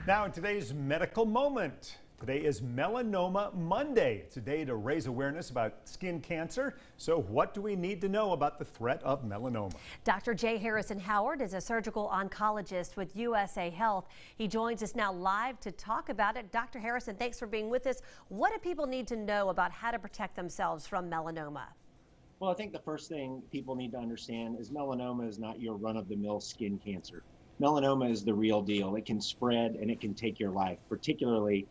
Now, in today's medical moment, today is Melanoma Monday. It's a day to raise awareness about skin cancer. So what do we need to know about the threat of melanoma? Dr. J. Harrison Howard is a surgical oncologist with USA Health. He joins us now live to talk about it. Dr. Harrison, thanks for being with us. What do people need to know about how to protect themselves from melanoma? Well, I think the first thing people need to understand is melanoma is not your run-of-the-mill skin cancer. Melanoma is the real deal. It can spread and it can take your life, particularly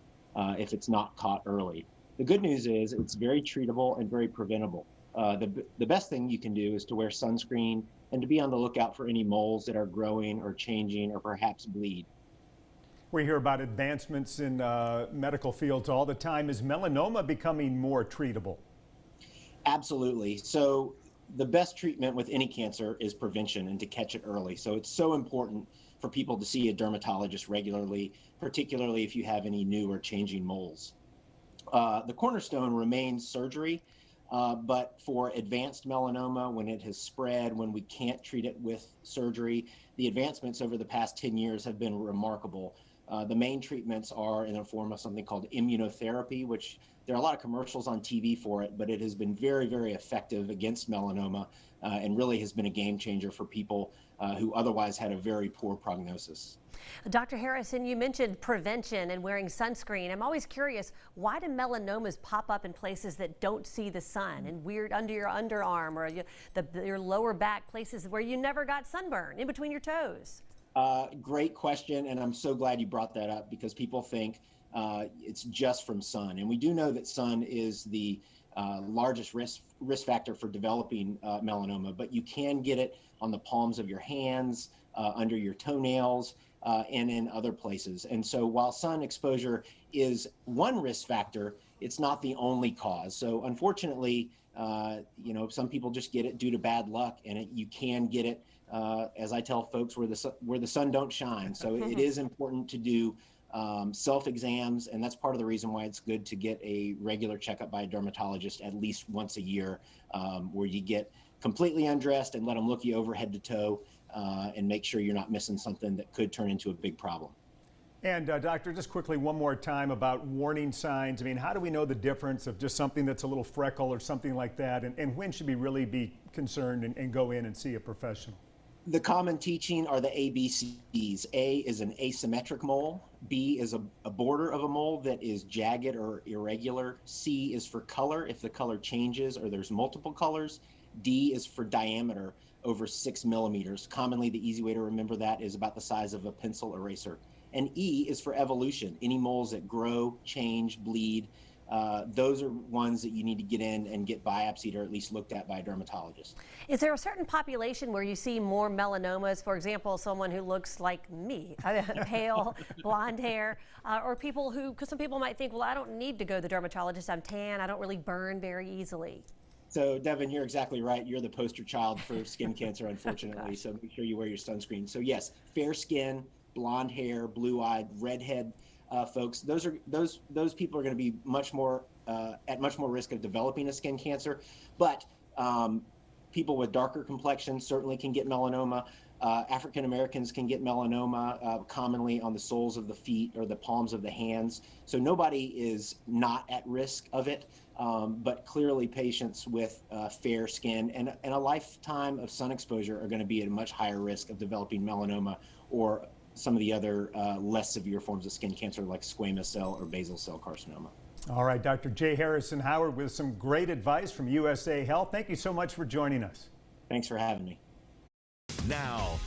if it's not caught early. The good news is it's very treatable and very preventable. The best thing you can do is to wear sunscreen and to be on the lookout for any moles that are growing or changing or perhaps bleed. We hear about advancements in medical fields all the time. Is melanoma becoming more treatable? Absolutely. So the best treatment with any cancer is prevention and to catch it early. So it's so important for people to see a dermatologist regularly, particularly if you have any new or changing moles. The cornerstone remains surgery, but for advanced melanoma, when it has spread, when we can't treat it with surgery, the advancements over the past 10 years have been remarkable. The main treatments are in the form of something called immunotherapy, which there are a lot of commercials on TV for it, but it has been very, very effective against melanoma and really has been a game changer for people who otherwise had a very poor prognosis. Dr. Harrison, you mentioned prevention and wearing sunscreen. I'm always curious, why do melanomas pop up in places that don't see the sun, and weird under your underarm or your lower back, places where you never got sunburn, in between your toes? Great question, and I'm so glad you brought that up because people think it's just from sun. And we do know that sun is the largest risk factor for developing melanoma, but you can get it on the palms of your hands, under your toenails, and in other places. And so while sun exposure is one risk factor, it's not the only cause. So unfortunately, some people just get it due to bad luck, and you can get it, as I tell folks, where the sun don't shine. So it is important to do self-exams, and that's part of the reason why it's good to get a regular checkup by a dermatologist at least once a year, where you get completely undressed and let them look you over head to toe and make sure you're not missing something that could turn into a big problem. And doctor, just quickly one more time about warning signs. I mean, how do we know the difference of just something that's a little freckle or something like that, and when should we really be concerned and go in and see a professional? The common teaching are the ABCs. A is an asymmetric mole. B is a border of a mole that is jagged or irregular. C is for color, if the color changes or there's multiple colors. D is for diameter, over 6 millimeters. Commonly, the easy way to remember that is about the size of a pencil eraser. And E is for evolution, any moles that grow, change, bleed. Those are ones that you need to get in and get biopsied or at least looked at by a dermatologist. Is there a certain population where you see more melanomas? For example, someone who looks like me, pale, blonde hair, or people who, because some people might think, well, I don't need to go to the dermatologist. I'm tan. I don't really burn very easily. So, Devin, you're exactly right. You're the poster child for skin cancer, unfortunately. So make sure you wear your sunscreen. So yes, fair skin, blonde hair, blue-eyed, redhead folks. Those people are going to be much more at much more risk of developing a skin cancer. But people with darker complexions certainly can get melanoma. African Americans can get melanoma commonly on the soles of the feet or the palms of the hands. So nobody is not at risk of it, but clearly patients with fair skin and a lifetime of sun exposure are going to be at a much higher risk of developing melanoma or some of the other less severe forms of skin cancer like squamous cell or basal cell carcinoma. All right, Dr. J. Harrison Howard with some great advice from USA Health. Thank you so much for joining us. Thanks for having me. Now,